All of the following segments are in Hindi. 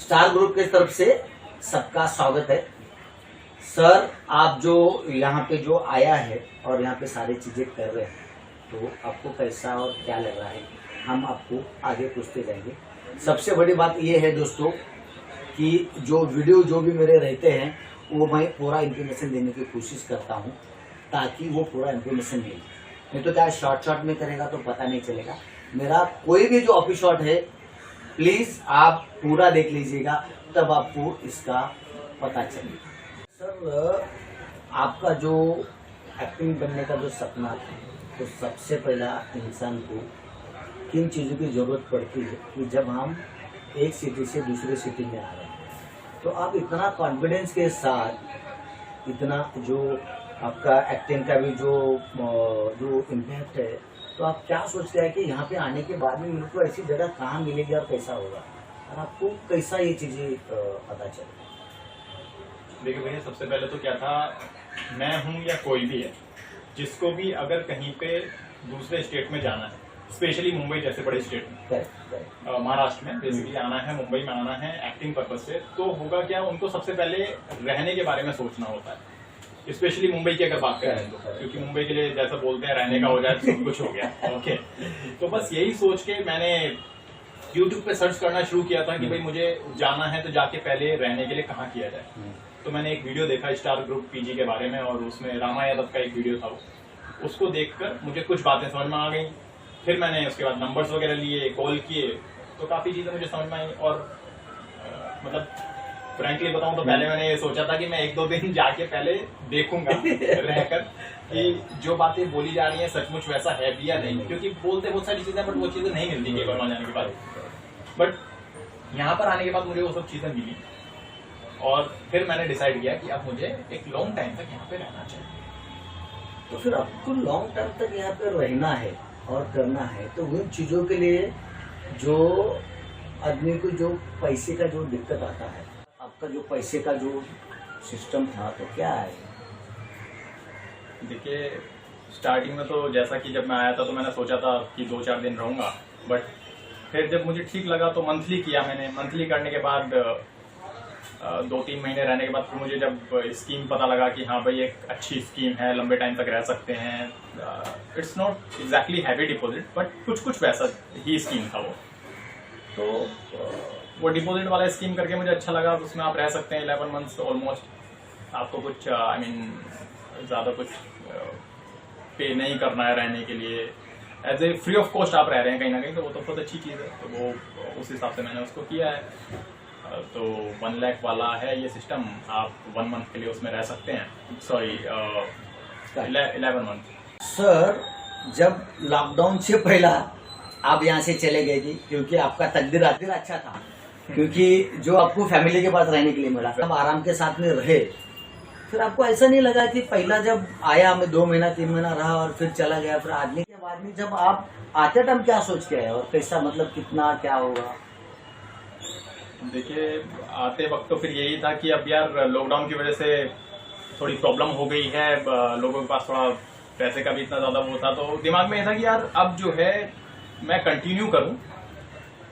स्टार ग्रुप की तरफ से सबका स्वागत है। सर, आप जो यहाँ पे जो आया है और यहाँ पे सारी चीजें कर रहे हैं, तो आपको कैसा और क्या लग रहा है, हम आपको आगे पूछते जाएंगे। सबसे बड़ी बात ये है दोस्तों कि जो वीडियो जो भी मेरे रहते हैं वो मैं पूरा इन्फॉर्मेशन देने की कोशिश करता हूँ, ताकि वो पूरा इन्फॉर्मेशन ले। नहीं तो क्या शॉर्ट में करेगा तो पता नहीं चलेगा। मेरा कोई भी जो ऑफिस शॉट है प्लीज आप पूरा देख लीजिएगा, तब आपको इसका पता चलेगा। सर, आपका जो एक्टिंग बनने का जो सपना था, तो सबसे पहला इंसान को किन चीज़ों की जरूरत पड़ती है कि जब हम एक सिटी से दूसरे सिटी में आ रहे हैं, तो आप इतना कॉन्फिडेंस के साथ इतना जो आपका एक्टिंग का भी जो इम्पैक्ट है, तो आप क्या सोचते हैं कि यहाँ पे आने के बाद में मेरे को ऐसी जगह कहाँ मिलेगी और कैसा होगा, और आपको कैसा ये चीजें पता चले? देखिए भैया, सबसे पहले तो क्या था, मैं हूँ या कोई भी है, जिसको भी अगर कहीं पे दूसरे स्टेट में जाना है, स्पेशली मुंबई जैसे बड़े स्टेट में, महाराष्ट्र में बेसिकली आना है, मुंबई में आना है एक्टिंग पर्पज से, तो होगा क्या, उनको सबसे पहले रहने के बारे में सोचना होता है। स्पेशली मुंबई की अगर बात करें तो, क्योंकि मुंबई के लिए जैसा बोलते हैं रहने का हो जाए तो सब कुछ हो गया। ओके, तो बस यही सोच के मैंने यूट्यूब पे सर्च करना शुरू किया था कि भाई मुझे जाना है तो जाके पहले रहने के लिए कहाँ किया जाए। तो मैंने एक वीडियो देखा स्टार ग्रुप पीजी के बारे में, और उसमें रामा यादव का एक वीडियो था, उसको देखकर मुझे कुछ बातें समझ में आ गई। फिर मैंने उसके बाद नंबर्स वगैरह लिए, कॉल किए, तो काफी चीजें मुझे समझ में आई। और मतलब फ्रैंकली बताऊं तो पहले मैंने ये सोचा था कि मैं 1-2 दिन जाके पहले देखूंगा रहकर कि जो बातें बोली जा रही हैं सचमुच वैसा है भी या नहीं, क्योंकि बोलते बहुत सारी चीजें बट वो चीजें नहीं मिलती एक बार वहां जाने के बाद। बट यहाँ पर आने के बाद मुझे वो सब चीजें मिली, और फिर मैंने डिसाइड किया कि अब मुझे एक लॉन्ग टाइम तक यहाँ पे रहना चाहिए। तो फिर आपको लॉन्ग टाइम तक यहाँ पे रहना है और करना है, तो उन चीजों के लिए जो आदमी को जो पैसे का जो दिक्कत आता है, आपका जो पैसे का जो सिस्टम था तो क्या है? देखिए, स्टार्टिंग में तो जैसा कि जब मैं आया था तो मैंने सोचा था कि 2-4 दिन रहूंगा, बट फिर जब मुझे ठीक लगा तो मंथली किया मैंने। मंथली करने के बाद 2-3 महीने रहने के बाद फिर मुझे जब स्कीम पता लगा कि हाँ भाई एक अच्छी स्कीम है, लंबे टाइम तक रह सकते हैं, it's not exactly heavy deposit but कुछ वैसा ही स्कीम था वो। तो वो डिपॉजिट वाला स्कीम करके मुझे अच्छा लगा। उसमें आप रह सकते हैं 11 मंथ्स ऑलमोस्ट, आपको कुछ ज़्यादा कुछ पे नहीं करना है रहने के लिए, as a free of cost आप रह रहे हैं कहीं ना कहीं, तो वो तो बहुत अच्छी चीज़ है। तो वो उस हिसाब से मैंने उसको किया है। तो 1 लाख वाला है ये सिस्टम, आप 1 मंथ के लिए उसमें रह सकते हैं, सॉरी 11 मंथ। सर, जब लॉकडाउन से पहला आप यहाँ से चले गए थी, क्योंकि आपका तकदीर अच्छा था, क्योंकि जो आपको फैमिली के पास रहने के लिए मिला, सब आराम के साथ में रहे, फिर आपको ऐसा नहीं लगा कि पहला जब आया मैं 2 महीना 3 महीना रहा और फिर चला गया, फिर आदमी के बाद में जब आप आते टाइम क्या सोच के आए और कैसा, मतलब कितना क्या होगा? देखिए, आते वक्त तो फिर यही था कि अब यार लॉकडाउन की वजह से थोड़ी प्रॉब्लम हो गई है, लोगों के पास थोड़ा पैसे का भी इतना ज्यादा वो था, तो दिमाग में ये था कि यार अब जो है मैं कंटिन्यू करूं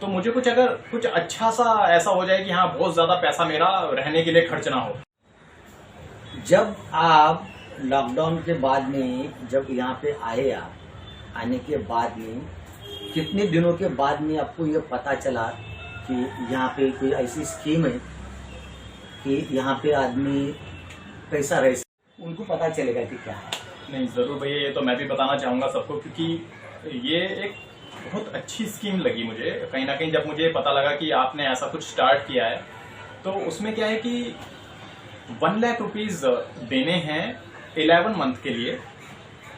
तो मुझे कुछ अगर कुछ अच्छा सा ऐसा हो जाए कि हाँ बहुत ज्यादा पैसा मेरा रहने के लिए खर्च ना हो। जब आप लॉकडाउन के बाद में जब यहाँ पे आए, आप आने के बाद में कितने दिनों के बाद में आपको ये पता चला कि यहाँ पे कोई ऐसी स्कीम है कि यहाँ पे आदमी पैसा रह सकता, उनको पता चलेगा कि क्या है? नहीं, जरूर भैया, ये तो मैं भी बताना चाहूंगा सबको, क्योंकि ये एक बहुत अच्छी स्कीम लगी मुझे। कहीं ना कहीं जब मुझे पता लगा कि आपने ऐसा कुछ स्टार्ट किया है, तो उसमें क्या है कि 1 लाख रुपीज देने हैं 11 मंथ के लिए,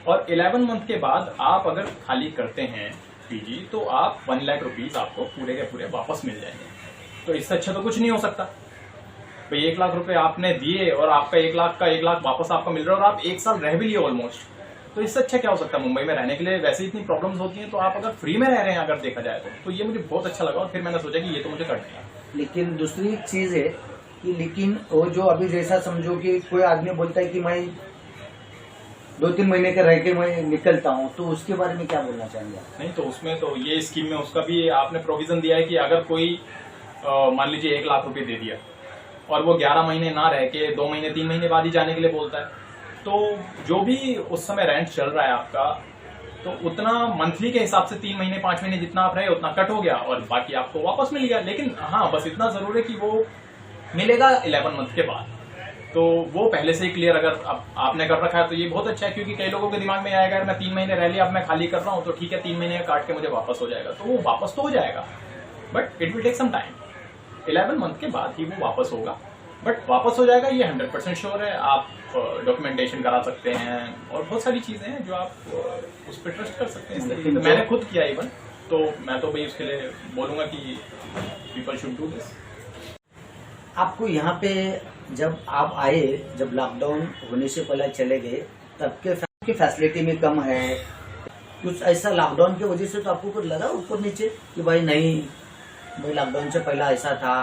और 11 मंथ के बाद आप अगर खाली करते हैं पीजी तो आप 1 लाख रुपीज आपको पूरे के पूरे वापस मिल जाएंगे। तो इससे अच्छा तो कुछ नहीं हो सकता। तो 1 लाख रुपए आपने दिए और आपका 1 लाख का 1 लाख वापस आपको मिल रहा है, और आप 1 साल रह भी लिए ऑलमोस्ट, तो इससे अच्छा क्या हो सकता है? मुंबई में रहने के लिए वैसे ही इतनी प्रॉब्लम्स होती हैं, तो आप अगर फ्री में रह रहे हैं अगर देखा जाए तो ये मुझे बहुत अच्छा लगा, और फिर मैंने सोचा कि ये तो मुझे करना है। लेकिन दूसरी एक चीज है कि लेकिन वो जो अभी जैसा समझो कि कोई आदमी बोलता है कि मैं 2-3 महीने का रह के मैं निकलता हूँ, तो उसके बारे में क्या बोलना चाहेंगे? नहीं, तो उसमें तो ये स्कीम में उसका भी आपने प्रोविजन दिया है कि अगर कोई मान लीजिए 1 लाख रुपए दे दिया और वो 11 महीने ना रह के 2 महीने 3 महीने बाद ही जाने के लिए बोलता है, तो जो भी उस समय रेंट चल रहा है आपका, तो उतना मंथली के हिसाब से 3 महीने 5 महीने जितना आप रहे उतना कट हो गया और बाकी आपको वापस मिल गया। लेकिन हाँ, बस इतना जरूर है कि वो मिलेगा 11 मंथ के बाद, तो वो पहले से ही क्लियर अगर आपने कर रखा है तो ये बहुत अच्छा है, क्योंकि कई लोगों के दिमाग में आएगा मैं 3 महीने रह लिया, अब मैं खाली कर रहा हूँ तो ठीक है 3 महीने काट के मुझे वापस हो जाएगा, तो वो वापस तो हो जाएगा but it will take some time. 11 month के बाद ही वो वापस होगा, बट वापस हो जाएगा ये 100% श्योर है। आप डॉक्यूमेंटेशन करा सकते हैं और बहुत सारी चीजें हैं जो आप उस पर ट्रस्ट कर सकते हैं। इस तरीके से मैंने खुद किया इवन, तो मैं तो भाई उसके लिए बोलूंगा कि पीपल शुड डू दिस। आपको यहाँ पे जब आप आए, जब लॉकडाउन होने से पहले चले गए, तब के फैसिलिटी में कम है कुछ ऐसा? लॉकडाउन की वजह से तो आपको कुछ लगा ऊपर नीचे कि भाई नहीं, भाई लॉकडाउन से पहले ऐसा था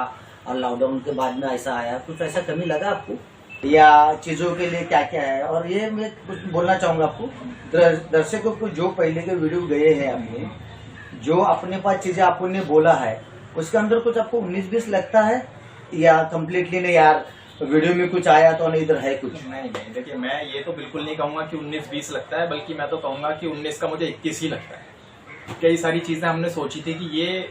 और लॉकडाउन के बाद में ऐसा आया, कुछ ऐसा कमी लगा आपको? या चीजों के लिए क्या क्या है? और ये मैं कुछ बोलना चाहूंगा आपको, दर्शकों को, जो पहले के वीडियो गए हैं आपने, जो अपने पास चीजें आपने बोला है, उसके अंदर कुछ आपको 19-20 लगता है या कम्प्लीटली नहीं यार वीडियो में कुछ आया तो नहीं, इधर है कुछ? नहीं, देखिए मैं ये तो बिल्कुल नहीं कहूंगा कि 19-20 लगता है, बल्कि मैं तो कहूंगा कि 19 का मुझे 21 ही लगता है। कई सारी चीजें हमने सोची थी कि ये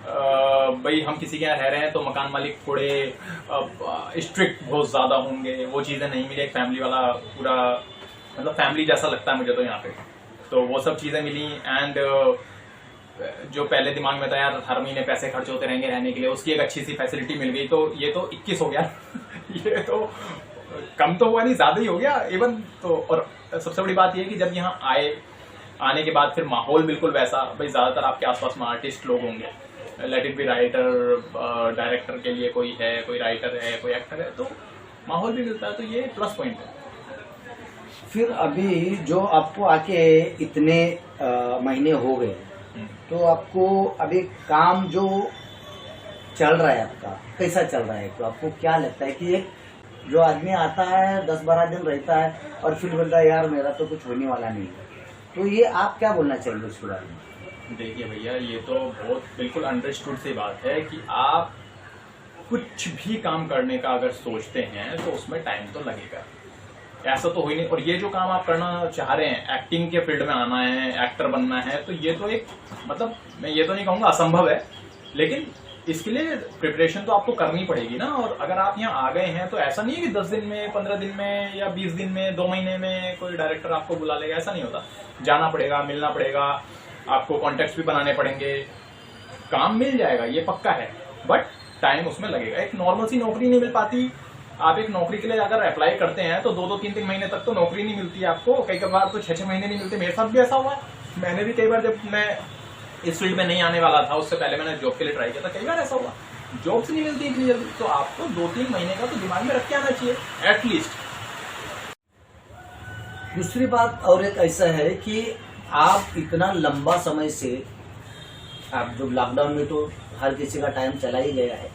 भाई हम किसी के यहाँ रह रहे हैं तो मकान मालिक थोड़े स्ट्रिक्ट बहुत ज्यादा होंगे, वो चीजें नहीं मिली। एक फैमिली वाला पूरा मतलब फैमिली जैसा लगता है मुझे तो यहाँ पे, तो वो सब चीजें मिली। एंड जो पहले दिमाग में था यार हर महीने पैसे खर्च होते रहेंगे रहने के लिए, उसकी एक अच्छी सी फैसिलिटी मिल गई, तो ये तो 21 हो गया ये तो कम तो हुआ नहीं, ज्यादा ही हो गया इवन। तो और सबसे बड़ी बात ये है कि जब यहाँ आने के बाद फिर माहौल बिल्कुल वैसा, भाई ज्यादातर आपके आसपास में आर्टिस्ट लोग होंगे, let it be writer, director के लिए कोई है, कोई राइटर है, कोई एक्टर है, तो माहौल भी मिलता है, तो ये प्लस पॉइंट है। फिर अभी जो आपको आके इतने महीने हो गए, तो आपको अभी काम जो चल रहा है आपका कैसा चल रहा है? तो आपको क्या लगता है कि एक जो आदमी आता है 10-12 दिन रहता है और फिर बोलता है यार मेरा तो कुछ होने वाला नहीं है, तो ये आप क्या बोलना चाहिए उसके बारे में? देखिए भैया, ये तो बहुत बिल्कुल अंडरस्टूड सी बात है कि आप कुछ भी काम करने का अगर सोचते हैं तो उसमें टाइम तो लगेगा, ऐसा तो हो ही नहीं। और ये जो काम आप करना चाह रहे हैं, एक्टिंग के फील्ड में आना है, एक्टर बनना है, तो ये तो एक मतलब मैं ये तो नहीं कहूंगा असंभव है, लेकिन इसके लिए प्रिपरेशन तो आपको करनी पड़ेगी ना। और अगर आप यहाँ आ गए हैं तो ऐसा नहीं है कि 10 दिन में, 15 दिन में या 20 दिन में, 2 महीने में कोई डायरेक्टर आपको बुला लेगा, ऐसा नहीं होता। जाना पड़ेगा, मिलना पड़ेगा, आपको कॉन्टेक्ट भी बनाने पड़ेंगे, काम मिल जाएगा ये पक्का है, बट टाइम उसमें लगेगा। एक नॉर्मल सी नौकरी नहीं मिल पाती। आप एक नौकरी के लिए अगर अप्लाई करते हैं तो 2-2, 3-3 महीने तक तो नौकरी नहीं मिलती है आपको, कई बार तो 6-6 महीने नहीं मिलते। मेरे साथ भी ऐसा हुआ, मैंने भी कई बार, जब मैं इस फील्ड में नहीं आने वाला था उससे पहले मैंने जॉब के लिए ट्राई किया था, कई बार ऐसा हुआ जॉब्स नहीं मिलती इतनी जल्दी, तो आपको 2-3 महीने का तो दिमाग में रख के आना चाहिए एटलीस्ट। दूसरी बात और एक ऐसा है कि आप इतना लंबा समय से, आप जो लॉकडाउन में तो हर किसी का टाइम चला ही गया है,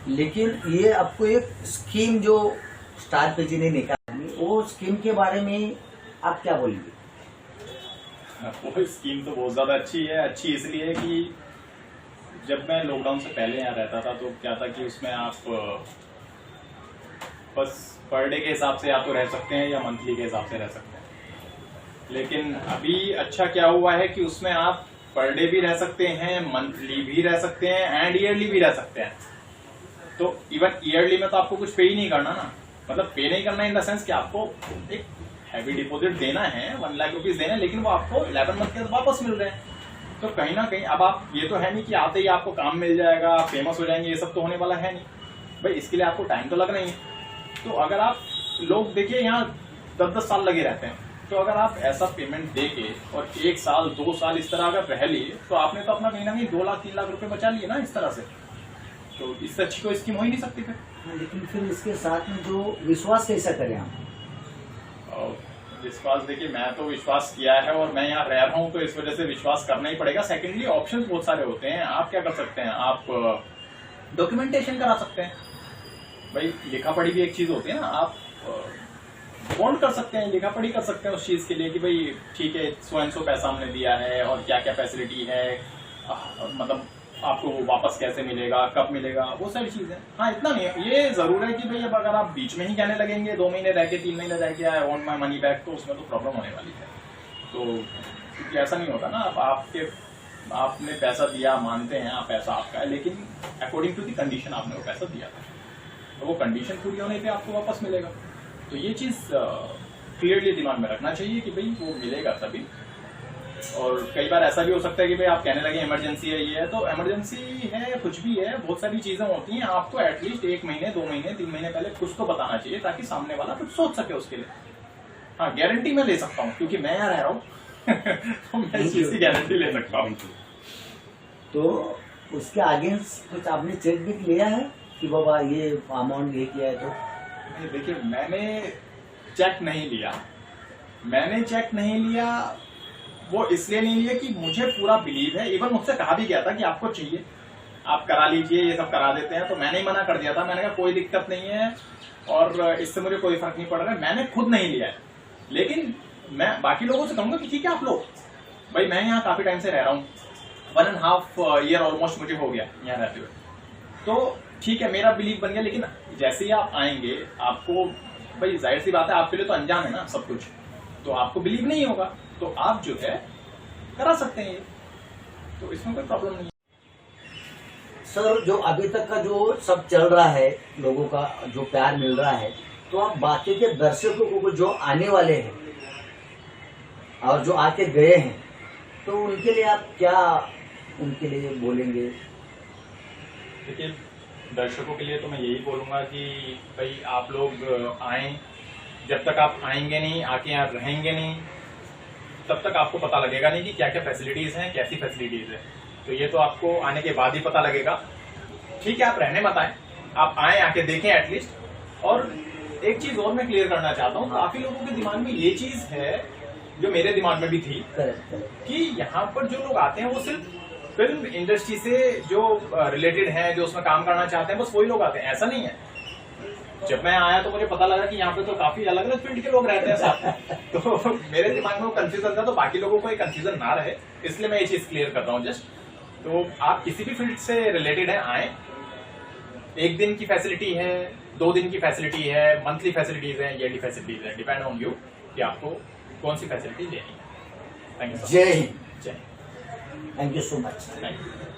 लेकिन ये आपको एक स्कीम जो स्टार पेजी ने निकाली, वो स्कीम के बारे में आप क्या बोलेंगे? वो स्कीम तो बहुत ज्यादा अच्छी है। अच्छी इसलिए है कि जब मैं लॉकडाउन से पहले यहाँ रहता था तो क्या था कि उसमें आप बस पर डे के हिसाब से या तो रह सकते हैं या मंथली के हिसाब से रह सकते हैं। लेकिन अभी अच्छा क्या हुआ है कि उसमें आप पर डे भी रह सकते हैं, मंथली भी रह सकते हैं एंड ईयरली भी रह सकते हैं। तो इवन ईयरली में तो आपको कुछ पे ही नहीं करना ना, मतलब पे नहीं करना इन द सेंस कि आपको एक हैवी डिपॉजिट देना है, 1 लाख रुपीज देना है, लेकिन वो आपको 11 मंथ के वापस मिल रहे हैं। तो कहीं ना कहीं अब आप, ये तो है नहीं कि आते ही आपको काम मिल जाएगा, फेमस हो जाएंगे, ये सब तो होने वाला है नहीं भाई, इसके लिए आपको टाइम तो लगना ही है। तो अगर आप लोग देखिए यहाँ 10-10 साल लगे रहते हैं, तो अगर आप ऐसा पेमेंट दे के और 1 साल 2 साल इस तरह अगर रह लिए, तो आपने तो अपना कहीं ना कहीं 2 लाख 3 लाख रुपए बचा लिए ना इस तरह से। तो इससे अच्छी कोई स्कीम हो ही नहीं सकती फिर। लेकिन फिर इसके साथ में जो विश्वास कैसा करें हम? विश्वास, देखिए मैं तो विश्वास किया है और मैं यहाँ रह रहा हूँ, तो इस वजह से विश्वास करना ही पड़ेगा। सेकेंडली ऑप्शंस बहुत सारे होते हैं, आप क्या कर सकते हैं, आप डॉक्यूमेंटेशन करा सकते हैं। भाई लिखा पढ़ी भी एक चीज होती है ना, आप बॉन्ड कर सकते हैं, लिखा पढ़ी कर सकते हैं उस चीज के लिए कि भाई ठीक है 100 पैसा हमने दिया है और क्या क्या फैसिलिटी है, मतलब आपको वो वापस कैसे मिलेगा, कब मिलेगा, वो सारी चीजें। हाँ, इतना नहीं है, ये जरूर है कि भाई अब अगर आप बीच में ही कहने लगेंगे 2 महीने रह के 3 महीने रह के I want my money back, तो उसमें तो प्रॉब्लम होने वाली है। तो क्योंकि ऐसा नहीं होता ना, अब आपने पैसा दिया, मानते हैं आप, पैसा आपका है, लेकिन अकॉर्डिंग टू दी कंडीशन आपने वो पैसा दिया था, तो वो कंडीशन पूरी होने पे आपको वापस मिलेगा। तो ये चीज क्लियरली दिमाग में रखना चाहिए कि भाई वो मिलेगा तभी। और कई बार ऐसा भी हो सकता है कि भाई आप कहने लगे इमरजेंसी है, ये है, तो इमरजेंसी है, कुछ भी है, बहुत सारी चीजें होती हैं, आपको एटलीस्ट 1 महीने 2 महीने 3 महीने पहले कुछ तो बताना चाहिए, ताकि सामने वाला कुछ सोच सके उसके लिए। हाँ, गारंटी मैं ले सकता हूँ क्योंकि मैं यहाँ रह रहा हूँ तो मैं इस चीज की गारंटी ले सकता हूँ। तो उसके आगे कुछ आपने चेक भी लिया है कि बाबा ये अमाउंट ये किया है? तो देखिए, मैंने चेक नहीं लिया, वो इसलिए नहीं लिया कि मुझे पूरा बिलीव है। इवन मुझसे कहा भी गया था कि आपको चाहिए आप करा लीजिए, ये सब करा देते हैं, तो मैंने ही मना कर दिया था। मैंने कहा कोई दिक्कत नहीं है और इससे मुझे कोई फर्क नहीं पड़ रहा है। मैंने खुद नहीं लिया है, लेकिन मैं बाकी लोगों से कहूंगा कि ठीक है आप लोग, भाई मैं यहाँ काफी टाइम से रह रहा हूँ, 1.5 ईयर ऑलमोस्ट मुझे हो गया यहाँ रहते हुए, तो ठीक है मेरा बिलीव बन गया। लेकिन जैसे ही आप आएंगे, आपको भाई जाहिर सी बात है, आपके लिए तो अनजान है ना सब कुछ, तो आपको बिलीव नहीं होगा, तो आप जो है करा सकते हैं, तो इसमें कोई प्रॉब्लम नहीं है। सर, जो अभी तक का जो सब चल रहा है, लोगों का जो प्यार मिल रहा है, तो आप बाकी के दर्शकों को जो आने वाले हैं और जो आके गए हैं, तो उनके लिए आप क्या उनके लिए बोलेंगे? देखिए, दर्शकों के लिए तो मैं यही बोलूंगा कि भाई आप लोग आए, जब तक आप आएंगे नहीं, आके यहाँ रहेंगे नहीं, तब तक आपको पता लगेगा नहीं कि क्या क्या फैसिलिटीज हैं, कैसी फैसिलिटीज है। तो ये तो आपको आने के बाद ही पता लगेगा। ठीक है, आप रहने मत आए, आप आए, आके देखें एटलीस्ट। और एक चीज और मैं क्लियर करना चाहता हूँ, काफी लोगों के दिमाग में ये चीज है, जो मेरे दिमाग में भी थी, कि यहाँ पर जो लोग आते हैं वो सिर्फ फिल्म इंडस्ट्री से जो रिलेटेड हैं, जो उसमें काम करना चाहते हैं, बस वही लोग आते हैं। ऐसा नहीं है। जब मैं आया तो मुझे पता लगा कि यहाँ पे तो काफी अलग अलग फील्ड के लोग रहते हैं साथ में। तो मेरे दिमाग में वो कंफ्यूजन था, तो बाकी लोगों को ये कंफ्यूजन ना रहे, इसलिए मैं ये चीज क्लियर कर रहा हूँ जस्ट। तो आप किसी भी फील्ड से रिलेटेड है, आए, 1 दिन की फैसिलिटी है, 2 दिन की फैसिलिटी है, मंथली फैसिलिटीज है, ईयरली फैसिलिटीज है, डिपेंड ऑन यू कि आपको कौन सी फैसिलिटी लेनी है। Thank you. जय हिंद। जय। Thank you so much. Thank you.